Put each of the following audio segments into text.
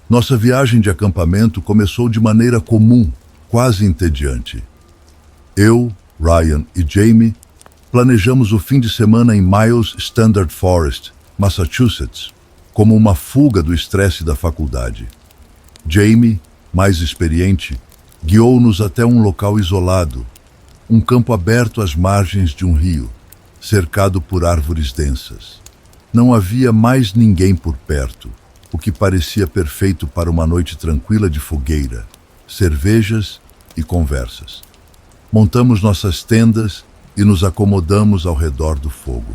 Nossa viagem de acampamento começou de maneira comum, quase entediante. Eu, Ryan e Jamie planejamos o fim de semana em Miles Standard Forest, Massachusetts, como uma fuga do estresse da faculdade. Jamie, mais experiente, guiou-nos até um local isolado, um campo aberto às margens de um rio, cercado por árvores densas. Não havia mais ninguém por perto, o que parecia perfeito para uma noite tranquila de fogueira, cervejas e conversas. Montamos nossas tendas e nos acomodamos ao redor do fogo.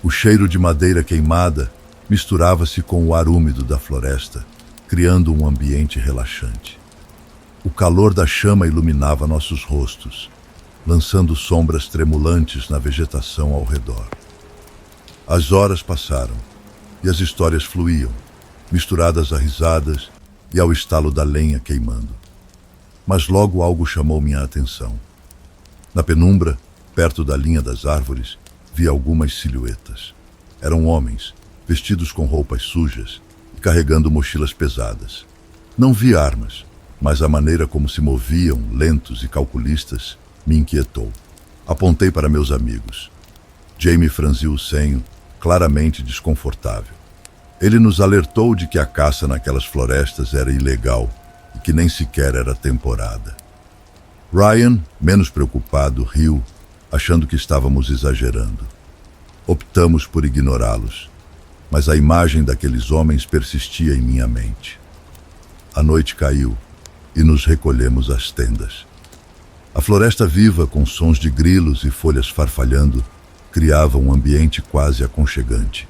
O cheiro de madeira queimada misturava-se com o ar úmido da floresta, criando um ambiente relaxante. O calor da chama iluminava nossos rostos, lançando sombras tremulantes na vegetação ao redor. As horas passaram e as histórias fluíam, misturadas a risadas e ao estalo da lenha queimando. Mas logo algo chamou minha atenção. Na penumbra, perto da linha das árvores, vi algumas silhuetas. Eram homens, vestidos com roupas sujas e carregando mochilas pesadas. Não vi armas, mas a maneira como se moviam, lentos e calculistas, me inquietou. Apontei para meus amigos. Jamie franziu o senho, claramente desconfortável. Ele nos alertou de que a caça naquelas florestas era ilegal e que nem sequer era temporada. Ryan, menos preocupado, riu, achando que estávamos exagerando. Optamos por ignorá-los, mas a imagem daqueles homens persistia em minha mente. A noite caiu e nos recolhemos às tendas. A floresta viva, com sons de grilos e folhas farfalhando, criava um ambiente quase aconchegante,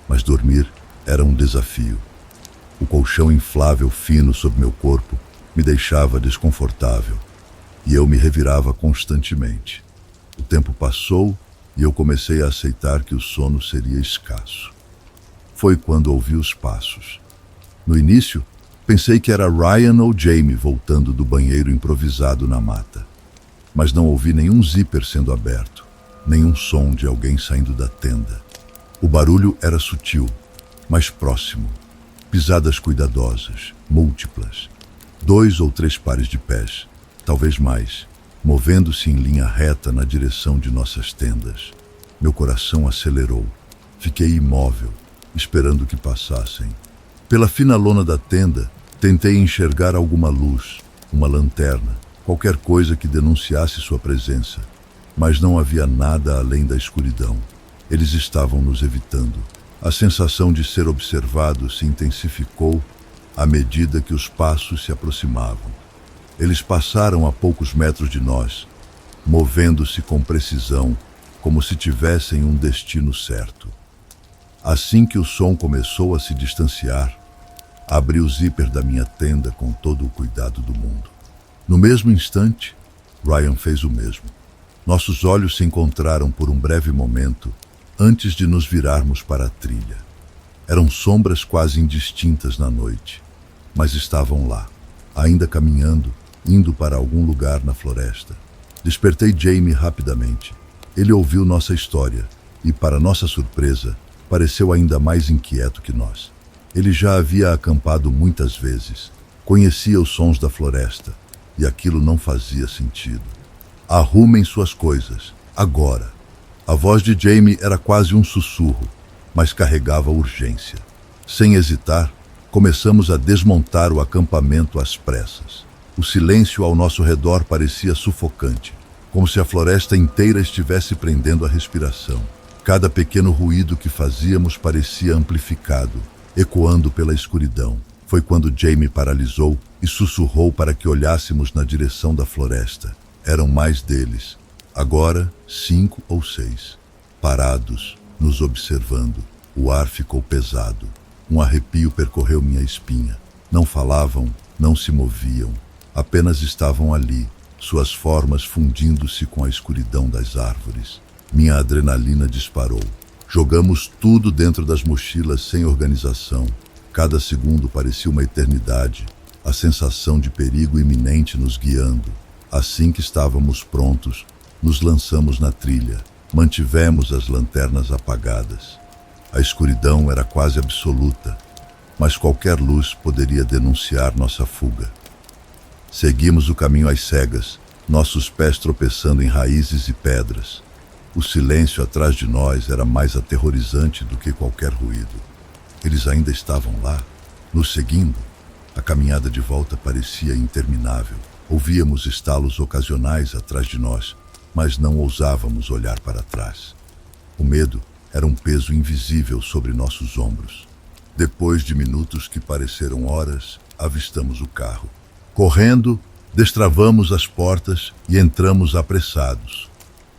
mas dormir era um desafio. O colchão inflável fino sob meu corpo me deixava desconfortável e eu me revirava constantemente. O tempo passou e eu comecei a aceitar que o sono seria escasso. Foi quando ouvi os passos. No início, pensei que era Ryan ou Jamie voltando do banheiro improvisado na mata. Mas não ouvi nenhum zíper sendo aberto, nenhum som de alguém saindo da tenda. O barulho era sutil, mas próximo. Pisadas cuidadosas, múltiplas. 2 ou 3 pares de pés, talvez mais, movendo-se em linha reta na direção de nossas tendas. Meu coração acelerou. Fiquei imóvel, esperando que passassem. Pela fina lona da tenda, tentei enxergar alguma luz, uma lanterna, qualquer coisa que denunciasse sua presença, mas não havia nada além da escuridão. Eles estavam nos evitando. A sensação de ser observado se intensificou à medida que os passos se aproximavam. Eles passaram a poucos metros de nós, movendo-se com precisão, como se tivessem um destino certo. Assim que o som começou a se distanciar, abri o zíper da minha tenda com todo o cuidado do mundo. No mesmo instante, Ryan fez o mesmo. Nossos olhos se encontraram por um breve momento antes de nos virarmos para a trilha. Eram sombras quase indistintas na noite, mas estavam lá, ainda caminhando, indo para algum lugar na floresta. Despertei Jamie rapidamente. Ele ouviu nossa história e, para nossa surpresa, pareceu ainda mais inquieto que nós. Ele já havia acampado muitas vezes, conhecia os sons da floresta, e aquilo não fazia sentido. Arrumem suas coisas, agora. A voz de Jamie era quase um sussurro, mas carregava urgência. Sem hesitar, começamos a desmontar o acampamento às pressas. O silêncio ao nosso redor parecia sufocante, como se a floresta inteira estivesse prendendo a respiração. Cada pequeno ruído que fazíamos parecia amplificado, ecoando pela escuridão. Foi quando Jamie paralisou e sussurrou para que olhássemos na direção da floresta. Eram mais deles. Agora, 5 ou 6. Parados, nos observando. O ar ficou pesado. Um arrepio percorreu minha espinha. Não falavam, não se moviam. Apenas estavam ali, suas formas fundindo-se com a escuridão das árvores. Minha adrenalina disparou. Jogamos tudo dentro das mochilas sem organização. Cada segundo parecia uma eternidade, a sensação de perigo iminente nos guiando. Assim que estávamos prontos, nos lançamos na trilha. Mantivemos as lanternas apagadas. A escuridão era quase absoluta, mas qualquer luz poderia denunciar nossa fuga. Seguimos o caminho às cegas, nossos pés tropeçando em raízes e pedras. O silêncio atrás de nós era mais aterrorizante do que qualquer ruído. Eles ainda estavam lá, nos seguindo. A caminhada de volta parecia interminável. Ouvíamos estalos ocasionais atrás de nós, mas não ousávamos olhar para trás. O medo era um peso invisível sobre nossos ombros. Depois de minutos que pareceram horas, avistamos o carro. Correndo, destravamos as portas e entramos apressados.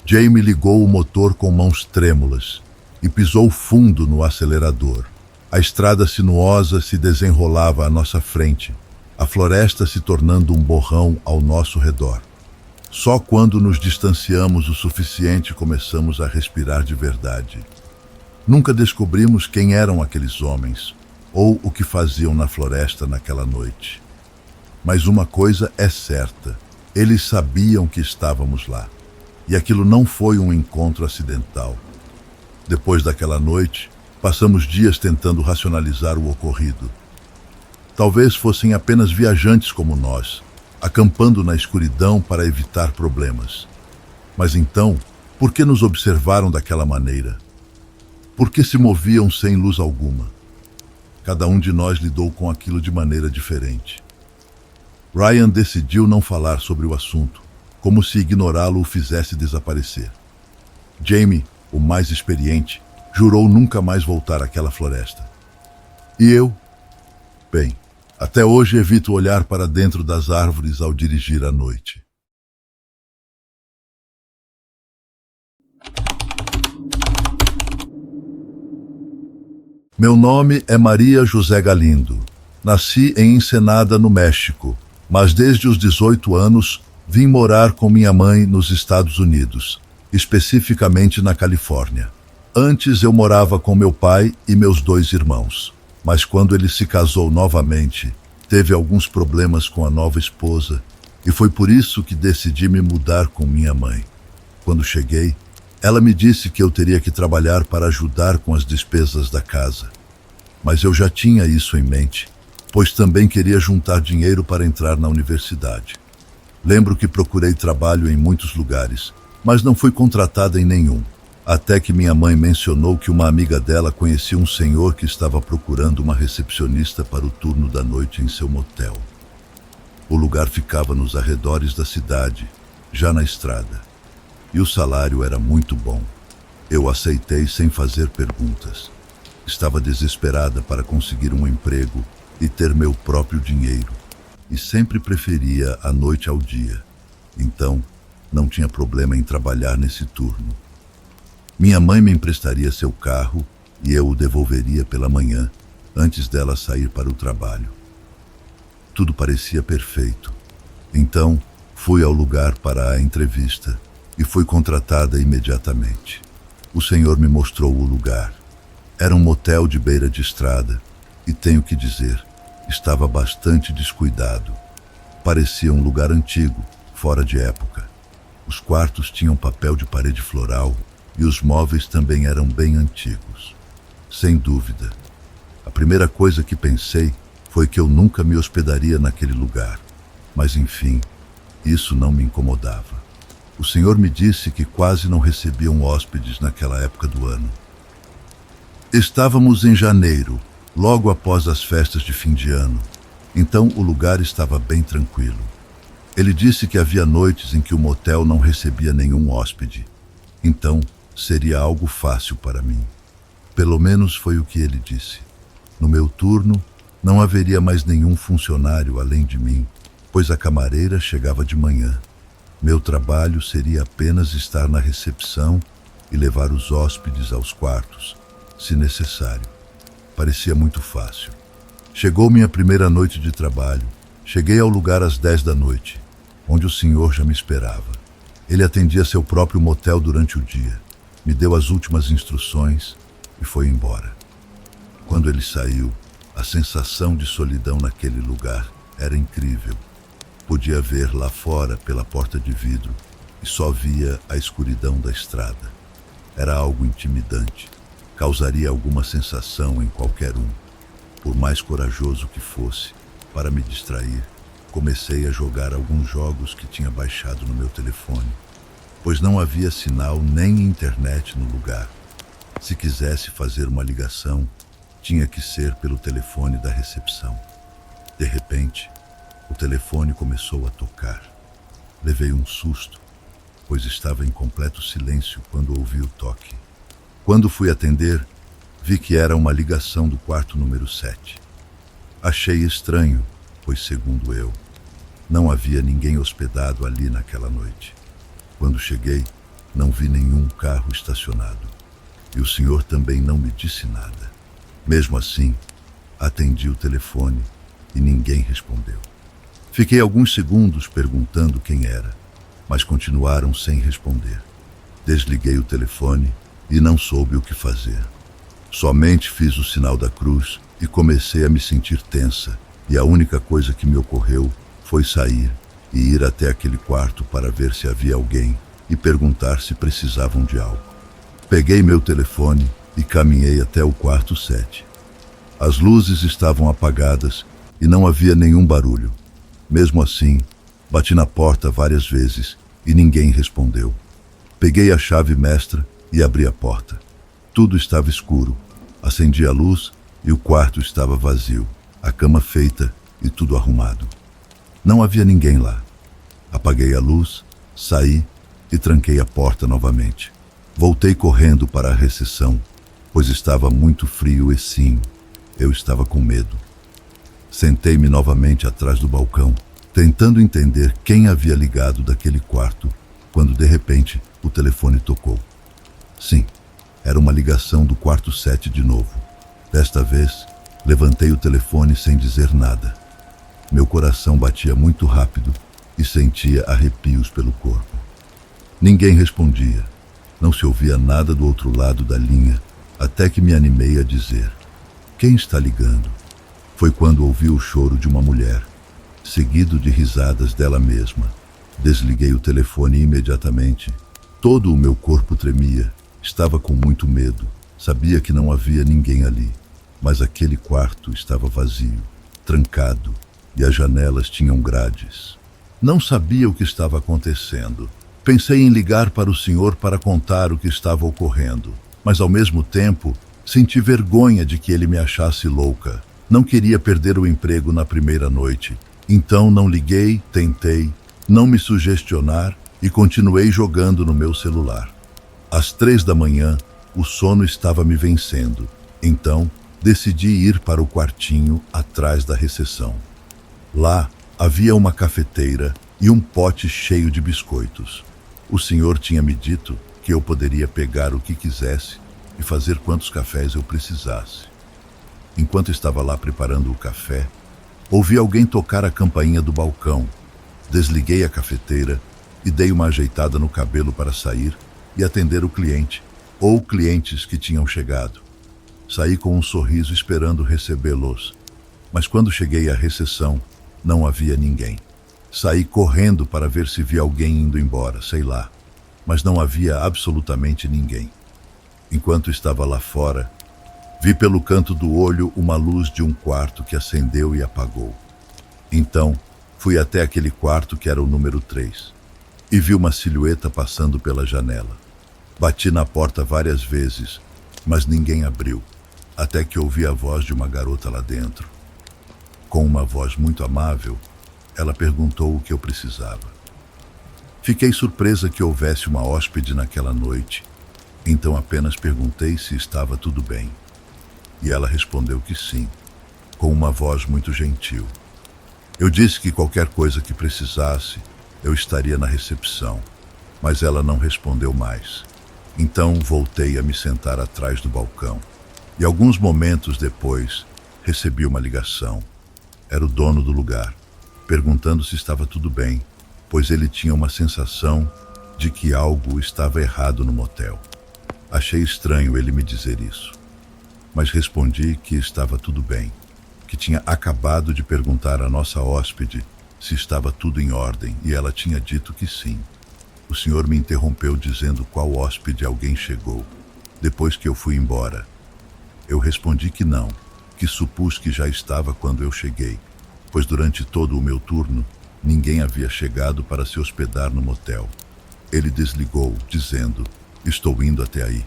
Jamie ligou o motor com mãos trêmulas e pisou fundo no acelerador. A estrada sinuosa se desenrolava à nossa frente, a floresta se tornando um borrão ao nosso redor. Só quando nos distanciamos o suficiente começamos a respirar de verdade. Nunca descobrimos quem eram aqueles homens ou o que faziam na floresta naquela noite. Mas uma coisa é certa, eles sabiam que estávamos lá. E aquilo não foi um encontro acidental. Depois daquela noite, passamos dias tentando racionalizar o ocorrido. Talvez fossem apenas viajantes como nós, acampando na escuridão para evitar problemas. Mas então, por que nos observaram daquela maneira? Por que se moviam sem luz alguma? Cada um de nós lidou com aquilo de maneira diferente. Ryan decidiu não falar sobre o assunto, como se ignorá-lo o fizesse desaparecer. Jamie, o mais experiente, jurou nunca mais voltar àquela floresta. E eu? Bem, até hoje evito olhar para dentro das árvores ao dirigir à noite. Meu nome é Maria José Galindo. Nasci em Ensenada, no México, mas desde os 18 anos vim morar com minha mãe nos Estados Unidos, especificamente na Califórnia. Antes eu morava com meu pai e meus 2 irmãos, mas quando ele se casou novamente, teve alguns problemas com a nova esposa e foi por isso que decidi me mudar com minha mãe. Quando cheguei, ela me disse que eu teria que trabalhar para ajudar com as despesas da casa. Mas eu já tinha isso em mente, pois também queria juntar dinheiro para entrar na universidade. Lembro que procurei trabalho em muitos lugares, mas não fui contratada em nenhum, até que minha mãe mencionou que uma amiga dela conhecia um senhor que estava procurando uma recepcionista para o turno da noite em seu motel. O lugar ficava nos arredores da cidade, já na estrada, e o salário era muito bom. Eu aceitei sem fazer perguntas. Estava desesperada para conseguir um emprego e ter meu próprio dinheiro, e sempre preferia a noite ao dia. Então, não tinha problema em trabalhar nesse turno. Minha mãe me emprestaria seu carro e eu o devolveria pela manhã, antes dela sair para o trabalho. Tudo parecia perfeito. Então, fui ao lugar para a entrevista e fui contratada imediatamente. O senhor me mostrou o lugar. Era um motel de beira de estrada e tenho que dizer, estava bastante descuidado. Parecia um lugar antigo, fora de época. Os quartos tinham papel de parede floral e os móveis também eram bem antigos. Sem dúvida. A primeira coisa que pensei foi que eu nunca me hospedaria naquele lugar. Mas enfim, isso não me incomodava. O senhor me disse que quase não recebiam hóspedes naquela época do ano. Estávamos em janeiro, logo após as festas de fim de ano, então o lugar estava bem tranquilo. Ele disse que havia noites em que o motel não recebia nenhum hóspede, então seria algo fácil para mim. Pelo menos foi o que ele disse. No meu turno, não haveria mais nenhum funcionário além de mim, pois a camareira chegava de manhã. Meu trabalho seria apenas estar na recepção e levar os hóspedes aos quartos, se necessário. Parecia muito fácil. Chegou minha primeira noite de trabalho. Cheguei ao lugar às 10 da noite, onde o senhor já me esperava. Ele atendia seu próprio motel durante o dia, me deu as últimas instruções e foi embora. Quando ele saiu, a sensação de solidão naquele lugar era incrível. Podia ver lá fora pela porta de vidro e só via a escuridão da estrada. Era algo intimidante. Causaria alguma sensação em qualquer um. Por mais corajoso que fosse, para me distrair, comecei a jogar alguns jogos que tinha baixado no meu telefone, pois não havia sinal nem internet no lugar. Se quisesse fazer uma ligação, tinha que ser pelo telefone da recepção. De repente, o telefone começou a tocar. Levei um susto, pois estava em completo silêncio quando ouvi o toque. Quando fui atender, vi que era uma ligação do quarto número 7. Achei estranho, pois, segundo eu, não havia ninguém hospedado ali naquela noite. Quando cheguei, não vi nenhum carro estacionado. E o senhor também não me disse nada. Mesmo assim, atendi o telefone e ninguém respondeu. Fiquei alguns segundos perguntando quem era, mas continuaram sem responder. Desliguei o telefone e não soube o que fazer. Somente fiz o sinal da cruz e comecei a me sentir tensa, e a única coisa que me ocorreu foi sair e ir até aquele quarto para ver se havia alguém e perguntar se precisavam de algo. Peguei meu telefone e caminhei até o quarto 7. As luzes estavam apagadas e não havia nenhum barulho. Mesmo assim, bati na porta várias vezes e ninguém respondeu. Peguei a chave mestra e abri a porta. Tudo estava escuro. Acendi a luz e o quarto estava vazio, a cama feita e tudo arrumado. Não havia ninguém lá. Apaguei a luz, saí e tranquei a porta novamente. Voltei correndo para a recepção, pois estava muito frio e sim, eu estava com medo. Sentei-me novamente atrás do balcão, tentando entender quem havia ligado daquele quarto, quando de repente o telefone tocou. Sim, era uma ligação do quarto 7 de novo. Desta vez, levantei o telefone sem dizer nada. Meu coração batia muito rápido e sentia arrepios pelo corpo. Ninguém respondia. Não se ouvia nada do outro lado da linha, até que me animei a dizer: "Quem está ligando?" Foi quando ouvi o choro de uma mulher, seguido de risadas dela mesma. Desliguei o telefone imediatamente. Todo o meu corpo tremia. Estava com muito medo. Sabia que não havia ninguém ali, mas aquele quarto estava vazio, trancado, e as janelas tinham grades. Não sabia o que estava acontecendo. Pensei em ligar para o senhor para contar o que estava ocorrendo, mas ao mesmo tempo senti vergonha de que ele me achasse louca. Não queria perder o emprego na primeira noite, então não liguei, tentei não me sugestionar e continuei jogando no meu celular. Às 3 da manhã, o sono estava me vencendo, então decidi ir para o quartinho atrás da recepção. Lá havia uma cafeteira e um pote cheio de biscoitos. O senhor tinha me dito que eu poderia pegar o que quisesse e fazer quantos cafés eu precisasse. Enquanto estava lá preparando o café, ouvi alguém tocar a campainha do balcão. Desliguei a cafeteira e dei uma ajeitada no cabelo para sair e atender o cliente ou clientes que tinham chegado. Saí com um sorriso esperando recebê-los, mas quando cheguei à recepção, não havia ninguém. Saí correndo para ver se via alguém indo embora, sei lá, mas não havia absolutamente ninguém. Enquanto estava lá fora, vi pelo canto do olho uma luz de um quarto que acendeu e apagou. Então, fui até aquele quarto que era o número 3 e vi uma silhueta passando pela janela. Bati na porta várias vezes, mas ninguém abriu, até que ouvi a voz de uma garota lá dentro. Com uma voz muito amável, ela perguntou o que eu precisava. Fiquei surpresa que houvesse uma hóspede naquela noite, então apenas perguntei se estava tudo bem. E ela respondeu que sim, com uma voz muito gentil. Eu disse que qualquer coisa que precisasse, eu estaria na recepção, mas ela não respondeu mais. Então voltei a me sentar atrás do balcão. E alguns momentos depois, recebi uma ligação. Era o dono do lugar, perguntando se estava tudo bem, pois ele tinha uma sensação de que algo estava errado no motel. Achei estranho ele me dizer isso, mas respondi que estava tudo bem, que tinha acabado de perguntar à nossa hóspede se estava tudo em ordem e ela tinha dito que sim. O senhor me interrompeu dizendo qual hóspede alguém chegou, depois que eu fui embora. Eu respondi que não, que supus que já estava quando eu cheguei, pois durante todo o meu turno, ninguém havia chegado para se hospedar no motel. Ele desligou, dizendo: "Estou indo até aí."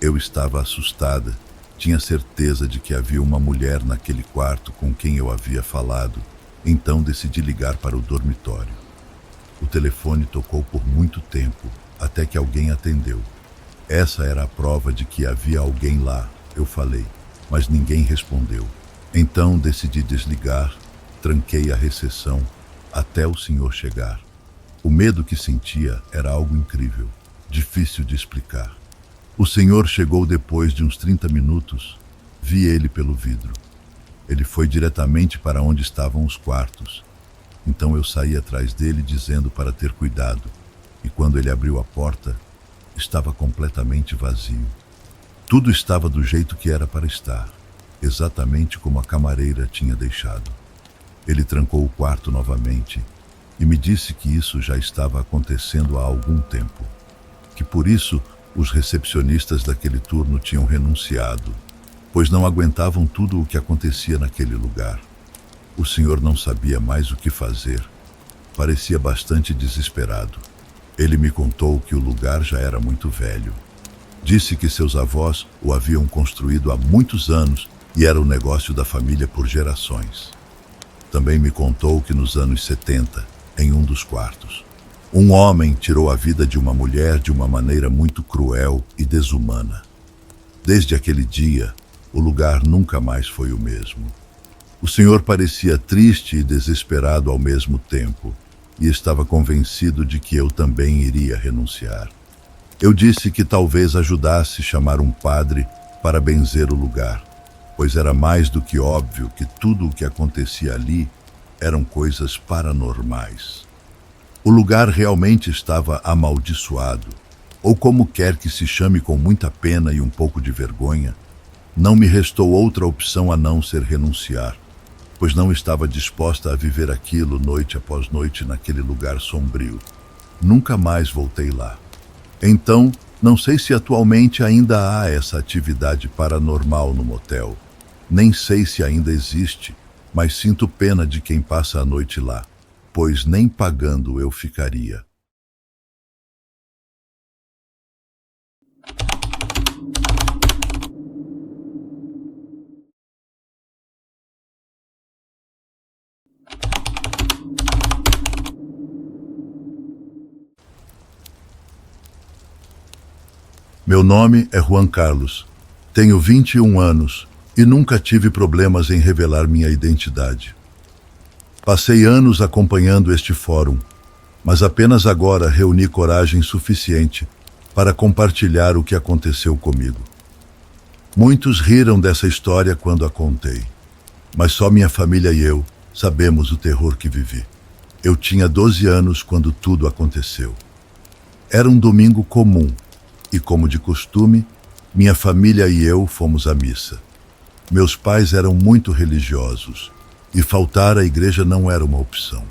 Eu estava assustada. Tinha certeza de que havia uma mulher naquele quarto com quem eu havia falado, então decidi ligar para o dormitório. O telefone tocou por muito tempo, até que alguém atendeu. Essa era a prova de que havia alguém lá, eu falei, mas ninguém respondeu. Então decidi desligar, tranquei a recepção até o senhor chegar. O medo que sentia era algo incrível, difícil de explicar. O senhor chegou depois de uns 30 minutos. Vi ele pelo vidro. Ele foi diretamente para onde estavam os quartos. Então eu saí atrás dele dizendo para ter cuidado. E quando ele abriu a porta, estava completamente vazio. Tudo estava do jeito que era para estar, exatamente como a camareira tinha deixado. Ele trancou o quarto novamente e me disse que isso já estava acontecendo há algum tempo, que por isso os recepcionistas daquele turno tinham renunciado, pois não aguentavam tudo o que acontecia naquele lugar. O senhor não sabia mais o que fazer. Parecia bastante desesperado. Ele me contou que o lugar já era muito velho. Disse que seus avós o haviam construído há muitos anos e era o negócio da família por gerações. Também me contou que nos anos 70, em um dos quartos, um homem tirou a vida de uma mulher de uma maneira muito cruel e desumana. Desde aquele dia, o lugar nunca mais foi o mesmo. O senhor parecia triste e desesperado ao mesmo tempo, e estava convencido de que eu também iria renunciar. Eu disse que talvez ajudasse chamar um padre para benzer o lugar, pois era mais do que óbvio que tudo o que acontecia ali eram coisas paranormais. O lugar realmente estava amaldiçoado, ou como quer que se chame, com muita pena e um pouco de vergonha. Não me restou outra opção a não ser renunciar, pois não estava disposta a viver aquilo noite após noite naquele lugar sombrio. Nunca mais voltei lá. Então, não sei se atualmente ainda há essa atividade paranormal no motel. Nem sei se ainda existe, mas sinto pena de quem passa a noite lá, pois nem pagando eu ficaria. Meu nome é Juan Carlos, tenho 21 anos e nunca tive problemas em revelar minha identidade. Passei anos acompanhando este fórum, mas apenas agora reuni coragem suficiente para compartilhar o que aconteceu comigo. Muitos riram dessa história quando a contei, mas só minha família e eu sabemos o terror que vivi. Eu tinha 12 anos quando tudo aconteceu. Era um domingo comum e, como de costume, minha família e eu fomos à missa. Meus pais eram muito religiosos e faltar à igreja não era uma opção.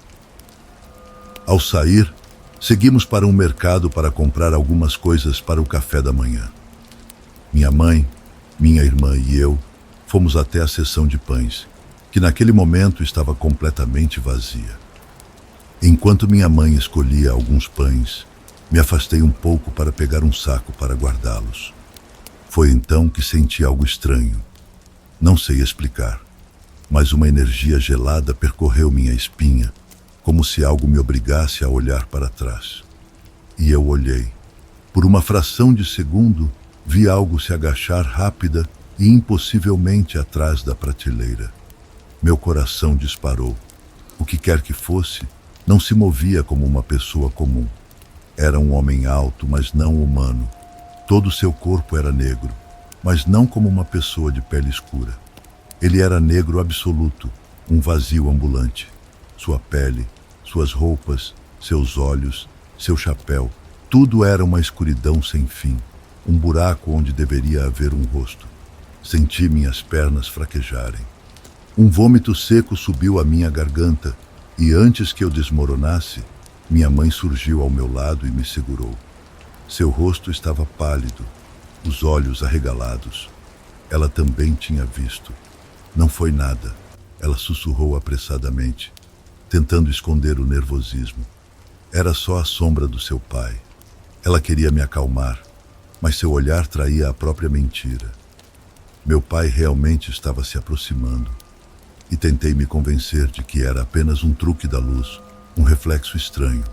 Ao sair, seguimos para um mercado para comprar algumas coisas para o café da manhã. Minha mãe, minha irmã e eu fomos até a seção de pães, que naquele momento estava completamente vazia. Enquanto minha mãe escolhia alguns pães, me afastei um pouco para pegar um saco para guardá-los. Foi então que senti algo estranho. Não sei explicar, mas uma energia gelada percorreu minha espinha, como se algo me obrigasse a olhar para trás. E eu olhei. Por uma fração de segundo, vi algo se agachar rápida e impossivelmente atrás da prateleira. Meu coração disparou. O que quer que fosse, não se movia como uma pessoa comum. Era um homem alto, mas não humano. Todo seu corpo era negro, mas não como uma pessoa de pele escura. Ele era negro absoluto, um vazio ambulante. Sua pele, suas roupas, seus olhos, seu chapéu, tudo era uma escuridão sem fim, um buraco onde deveria haver um rosto. Senti minhas pernas fraquejarem. Um vômito seco subiu à minha garganta e, antes que eu desmoronasse, minha mãe surgiu ao meu lado e me segurou. Seu rosto estava pálido, os olhos arregalados. Ela também tinha visto. Não foi nada, ela sussurrou apressadamente, tentando esconder o nervosismo. Era só a sombra do seu pai. Ela queria me acalmar, mas seu olhar traía a própria mentira. Meu pai realmente estava se aproximando, e tentei me convencer de que era apenas um truque da luz, um reflexo estranho.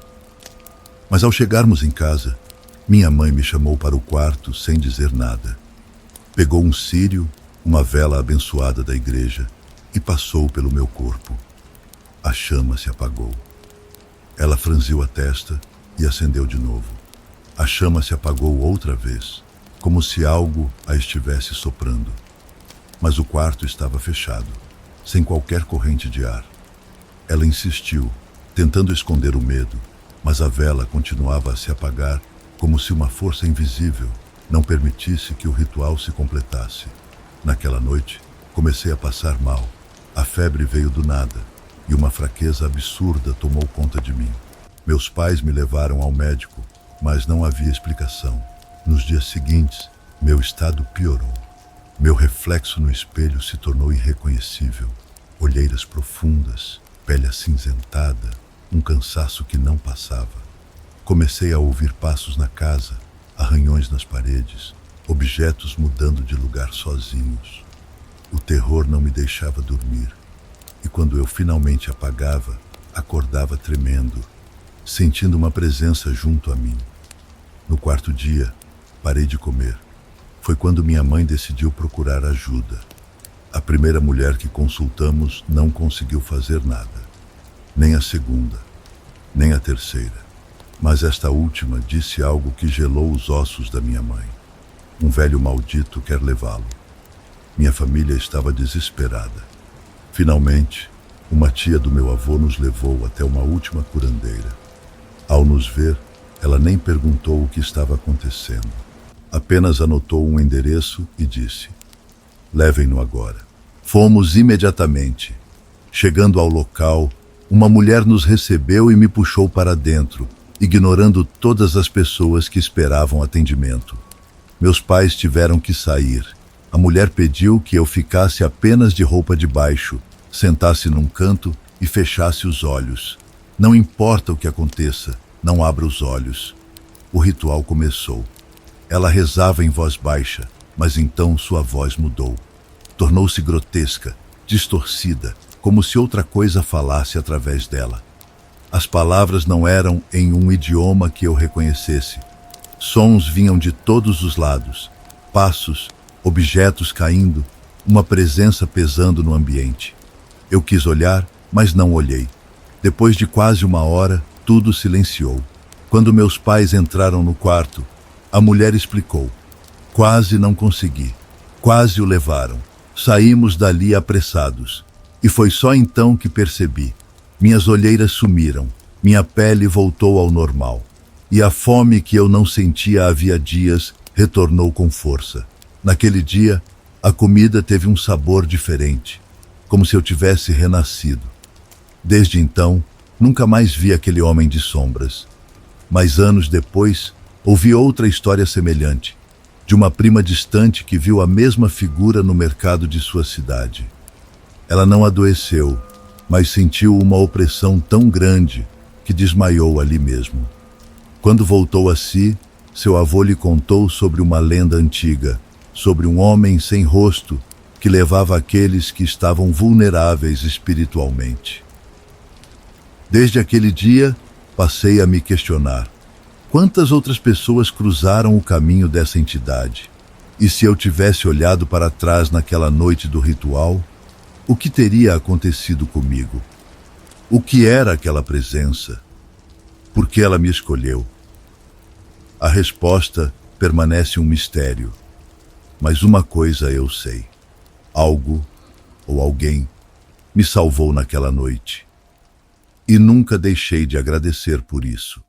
Mas ao chegarmos em casa, minha mãe me chamou para o quarto sem dizer nada. Pegou um círio, uma vela abençoada da igreja, e passou pelo meu corpo. A chama se apagou. Ela franziu a testa e acendeu de novo. A chama se apagou outra vez, como se algo a estivesse soprando. Mas o quarto estava fechado, sem qualquer corrente de ar. Ela insistiu, tentando esconder o medo, mas a vela continuava a se apagar, como se uma força invisível não permitisse que o ritual se completasse. Naquela noite, comecei a passar mal. A febre veio do nada, e uma fraqueza absurda tomou conta de mim. Meus pais me levaram ao médico, mas não havia explicação. Nos dias seguintes, meu estado piorou. Meu reflexo no espelho se tornou irreconhecível. Olheiras profundas, pele acinzentada, um cansaço que não passava. Comecei a ouvir passos na casa, arranhões nas paredes, objetos mudando de lugar sozinhos. O terror não me deixava dormir, e quando eu finalmente apagava, acordava tremendo, sentindo uma presença junto a mim. No quarto dia, parei de comer. Foi quando minha mãe decidiu procurar ajuda. A primeira mulher que consultamos não conseguiu fazer nada. Nem a segunda, nem a terceira. Mas esta última disse algo que gelou os ossos da minha mãe. Um velho maldito quer levá-lo. Minha família estava desesperada. Finalmente, uma tia do meu avô nos levou até uma última curandeira. Ao nos ver, ela nem perguntou o que estava acontecendo. Apenas anotou um endereço e disse: "Levem-no agora." Fomos imediatamente. Chegando ao local, uma mulher nos recebeu e me puxou para dentro, ignorando todas as pessoas que esperavam atendimento. Meus pais tiveram que sair. A mulher pediu que eu ficasse apenas de roupa de baixo, sentasse num canto e fechasse os olhos. Não importa o que aconteça, não abra os olhos. O ritual começou. Ela rezava em voz baixa, mas então sua voz mudou. Tornou-se grotesca, distorcida, como se outra coisa falasse através dela. As palavras não eram em um idioma que eu reconhecesse. Sons vinham de todos os lados, passos, objetos caindo, uma presença pesando no ambiente. Eu quis olhar, mas não olhei. Depois de quase uma hora, tudo silenciou. Quando meus pais entraram no quarto, a mulher explicou: "Quase não consegui. Quase o levaram. Saímos dali apressados. E foi só então que percebi. Minhas olheiras sumiram, minha pele voltou ao normal. E a fome que eu não sentia havia dias retornou com força. Naquele dia, a comida teve um sabor diferente, como se eu tivesse renascido. Desde então, nunca mais vi aquele homem de sombras. Mas anos depois, ouvi outra história semelhante, de uma prima distante que viu a mesma figura no mercado de sua cidade. Ela não adoeceu, mas sentiu uma opressão tão grande que desmaiou ali mesmo. Quando voltou a si, seu avô lhe contou sobre uma lenda antiga, sobre um homem sem rosto que levava aqueles que estavam vulneráveis espiritualmente. Desde aquele dia, passei a me questionar: quantas outras pessoas cruzaram o caminho dessa entidade? E se eu tivesse olhado para trás naquela noite do ritual, o que teria acontecido comigo? O que era aquela presença? Por que ela me escolheu? A resposta permanece um mistério. Mas uma coisa eu sei: algo ou alguém me salvou naquela noite. E nunca deixei de agradecer por isso.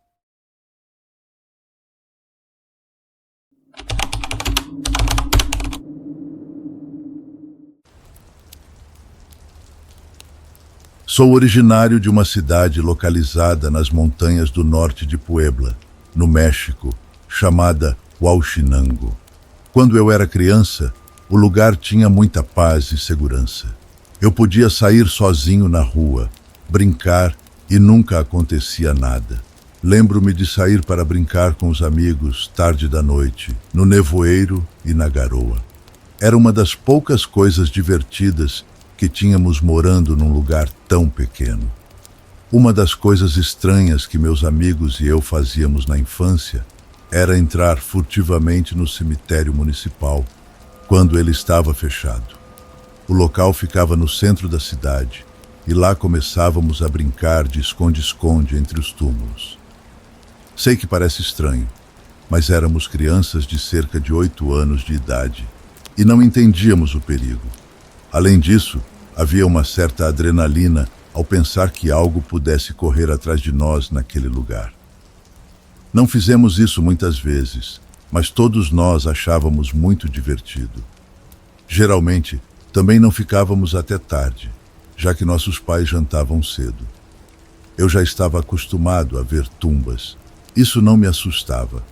Sou originário de uma cidade localizada nas montanhas do norte de Puebla, no México, chamada Huauchinango. Quando eu era criança, o lugar tinha muita paz e segurança. Eu podia sair sozinho na rua, brincar e nunca acontecia nada. Lembro-me de sair para brincar com os amigos tarde da noite, no nevoeiro e na garoa. Era uma das poucas coisas divertidas que tínhamos morando num lugar tão pequeno. Uma das coisas estranhas que meus amigos e eu fazíamos na infância era entrar furtivamente no cemitério municipal, quando ele estava fechado. O local ficava no centro da cidade e lá começávamos a brincar de esconde-esconde entre os túmulos. Sei que parece estranho, mas éramos crianças de cerca de 8 anos de idade e não entendíamos o perigo. Além disso, havia uma certa adrenalina ao pensar que algo pudesse correr atrás de nós naquele lugar. Não fizemos isso muitas vezes, mas todos nós achávamos muito divertido. Geralmente, também não ficávamos até tarde, já que nossos pais jantavam cedo. Eu já estava acostumado a ver tumbas. Isso não me assustava.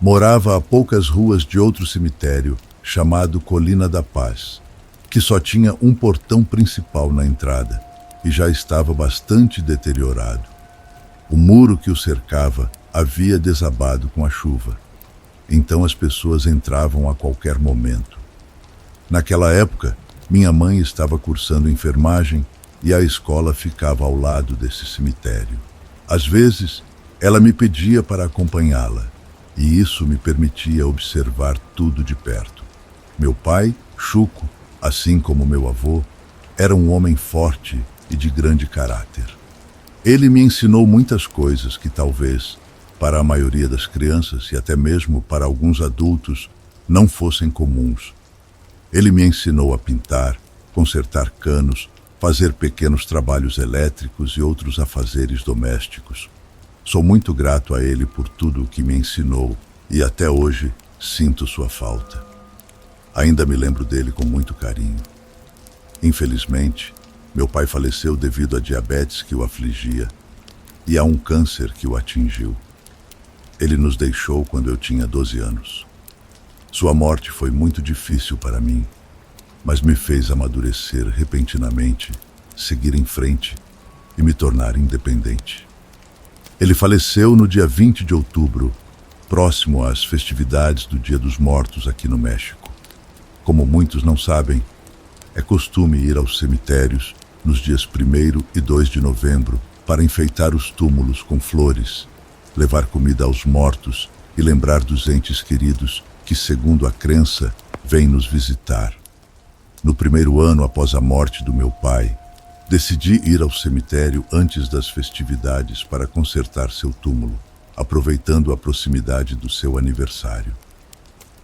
Morava a poucas ruas de outro cemitério, chamado Colina da Paz, que só tinha um portão principal na entrada e já estava bastante deteriorado. O muro que o cercava havia desabado com a chuva, então as pessoas entravam a qualquer momento. Naquela época, minha mãe estava cursando enfermagem e a escola ficava ao lado desse cemitério. Às vezes, ela me pedia para acompanhá-la, e isso me permitia observar tudo de perto. Meu pai, Chuco, assim como meu avô, era um homem forte e de grande caráter. Ele me ensinou muitas coisas que talvez, para a maioria das crianças e até mesmo para alguns adultos, não fossem comuns. Ele me ensinou a pintar, consertar canos, fazer pequenos trabalhos elétricos e outros afazeres domésticos. Sou muito grato a ele por tudo o que me ensinou e até hoje sinto sua falta. Ainda me lembro dele com muito carinho. Infelizmente, meu pai faleceu devido a diabetes que o afligia e a um câncer que o atingiu. Ele nos deixou quando eu tinha 12 anos. Sua morte foi muito difícil para mim, mas me fez amadurecer repentinamente, seguir em frente e me tornar independente. Ele faleceu no dia 20 de outubro, próximo às festividades do Dia dos Mortos aqui no México. Como muitos não sabem, é costume ir aos cemitérios nos dias 1º e 2 de novembro para enfeitar os túmulos com flores, levar comida aos mortos e lembrar dos entes queridos que, segundo a crença, vêm nos visitar. No primeiro ano após a morte do meu pai, decidi ir ao cemitério antes das festividades para consertar seu túmulo, aproveitando a proximidade do seu aniversário.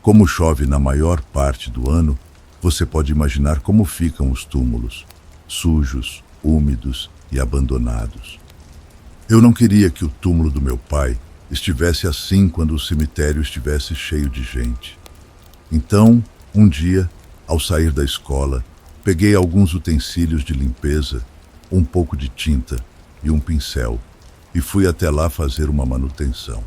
Como chove na maior parte do ano, você pode imaginar como ficam os túmulos, sujos, úmidos e abandonados. Eu não queria que o túmulo do meu pai estivesse assim quando o cemitério estivesse cheio de gente. Então, um dia, ao sair da escola, peguei alguns utensílios de limpeza, um pouco de tinta e um pincel e fui até lá fazer uma manutenção.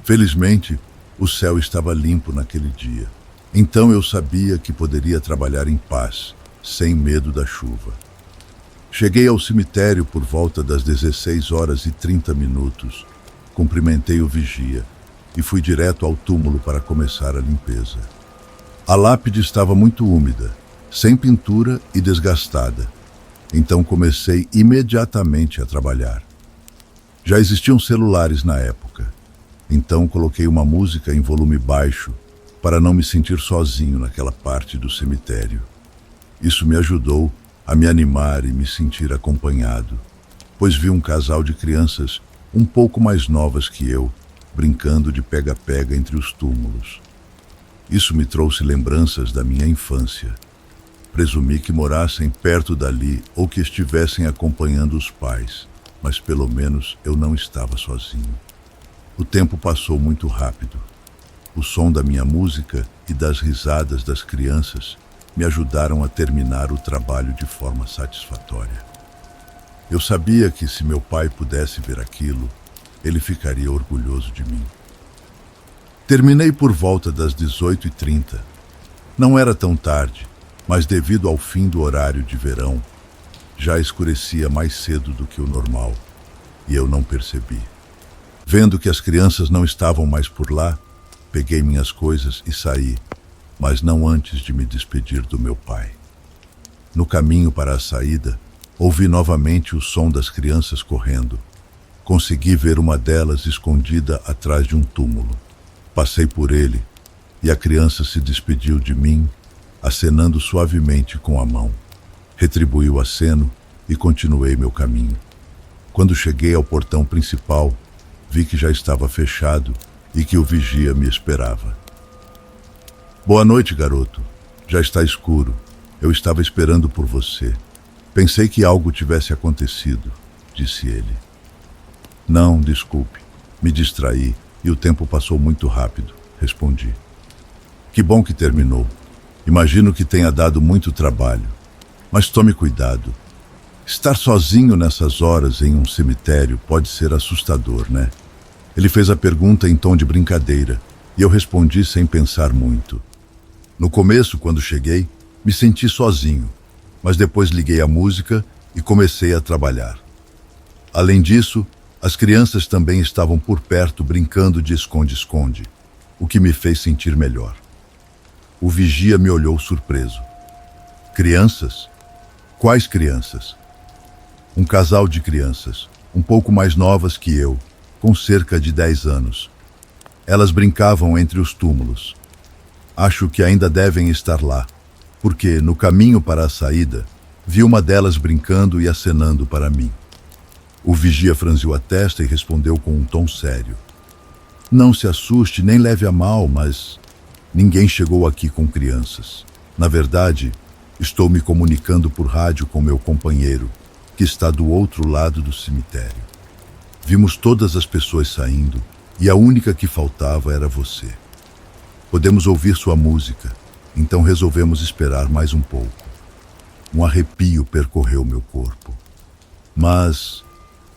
Felizmente, o céu estava limpo naquele dia. Então eu sabia que poderia trabalhar em paz, sem medo da chuva. Cheguei ao cemitério por volta das 16h30. Cumprimentei o vigia e fui direto ao túmulo para começar a limpeza. A lápide estava muito úmida, sem pintura e desgastada. Então comecei imediatamente a trabalhar. Já existiam celulares na época, então coloquei uma música em volume baixo para não me sentir sozinho naquela parte do cemitério. Isso me ajudou a me animar e me sentir acompanhado, pois vi um casal de crianças um pouco mais novas que eu, brincando de pega-pega entre os túmulos. Isso me trouxe lembranças da minha infância. Presumi que morassem perto dali ou que estivessem acompanhando os pais, mas pelo menos eu não estava sozinho. O tempo passou muito rápido. O som da minha música e das risadas das crianças me ajudaram a terminar o trabalho de forma satisfatória. Eu sabia que se meu pai pudesse ver aquilo, ele ficaria orgulhoso de mim. Terminei por volta das 18h30. Não era tão tarde, mas devido ao fim do horário de verão, já escurecia mais cedo do que o normal, e eu não percebi. Vendo que as crianças não estavam mais por lá, peguei minhas coisas e saí, mas não antes de me despedir do meu pai. No caminho para a saída, ouvi novamente o som das crianças correndo. Consegui ver uma delas escondida atrás de um túmulo. Passei por ele e a criança se despediu de mim, acenando suavemente com a mão. Retribuí o aceno e continuei meu caminho. Quando cheguei ao portão principal, vi que já estava fechado e que o vigia me esperava. Boa noite, garoto. Já está escuro. Eu estava esperando por você. Pensei que algo tivesse acontecido, disse ele. Não, desculpe. Me distraí e o tempo passou muito rápido, respondi. Que bom que terminou. Imagino que tenha dado muito trabalho. Mas tome cuidado. Estar sozinho nessas horas em um cemitério pode ser assustador, né? Ele fez a pergunta em tom de brincadeira e eu respondi sem pensar muito. No começo, quando cheguei, me senti sozinho, mas depois liguei a música e comecei a trabalhar. Além disso, as crianças também estavam por perto brincando de esconde-esconde, o que me fez sentir melhor. O vigia me olhou surpreso. Crianças? Quais crianças? Um casal de crianças, um pouco mais novas que eu, com cerca de 10 anos. Elas brincavam entre os túmulos. Acho que ainda devem estar lá, porque, no caminho para a saída, vi uma delas brincando e acenando para mim. O vigia franziu a testa e respondeu com um tom sério. Não se assuste nem leve a mal, mas ninguém chegou aqui com crianças. Na verdade, estou me comunicando por rádio com meu companheiro, que está do outro lado do cemitério. Vimos todas as pessoas saindo e a única que faltava era você. Podemos ouvir sua música, então resolvemos esperar mais um pouco. Um arrepio percorreu meu corpo. Mas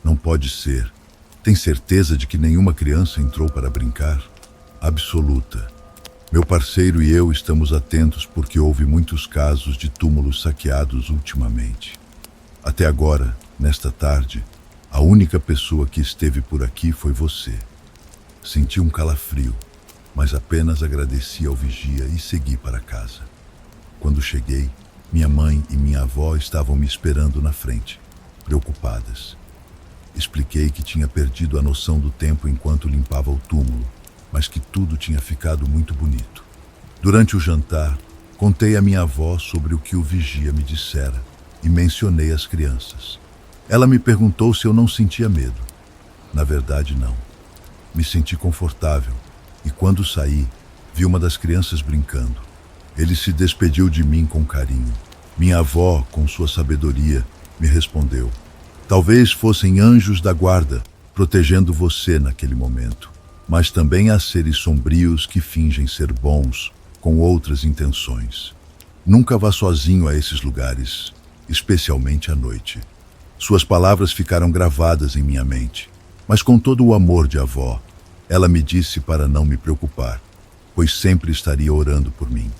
não pode ser. Tem certeza de que nenhuma criança entrou para brincar? Absoluta. Meu parceiro e eu estamos atentos porque houve muitos casos de túmulos saqueados ultimamente. Até agora, nesta tarde, a única pessoa que esteve por aqui foi você. Senti um calafrio, mas apenas agradeci ao vigia e segui para casa. Quando cheguei, minha mãe e minha avó estavam me esperando na frente, preocupadas. Expliquei que tinha perdido a noção do tempo enquanto limpava o túmulo, mas que tudo tinha ficado muito bonito. Durante o jantar, contei à minha avó sobre o que o vigia me dissera e mencionei as crianças. Ela me perguntou se eu não sentia medo. Na verdade, não. Me senti confortável e quando saí, vi uma das crianças brincando. Ele se despediu de mim com carinho. Minha avó, com sua sabedoria, me respondeu. Talvez fossem anjos da guarda, protegendo você naquele momento. Mas também há seres sombrios que fingem ser bons, com outras intenções. Nunca vá sozinho a esses lugares, especialmente à noite. Suas palavras ficaram gravadas em minha mente, mas com todo o amor de avó, ela me disse para não me preocupar, pois sempre estaria orando por mim.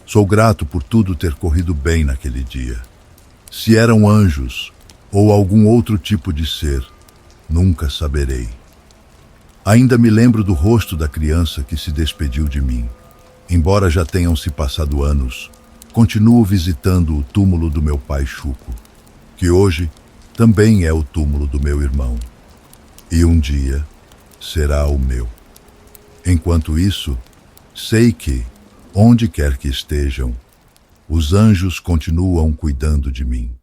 Sou grato por tudo ter corrido bem naquele dia. Se eram anjos ou algum outro tipo de ser, nunca saberei. Ainda me lembro do rosto da criança que se despediu de mim. Embora já tenham se passado anos, continuo visitando o túmulo do meu pai Chuco, que hoje também é o túmulo do meu irmão. E um dia será o meu. Enquanto isso, sei que, onde quer que estejam, os anjos continuam cuidando de mim.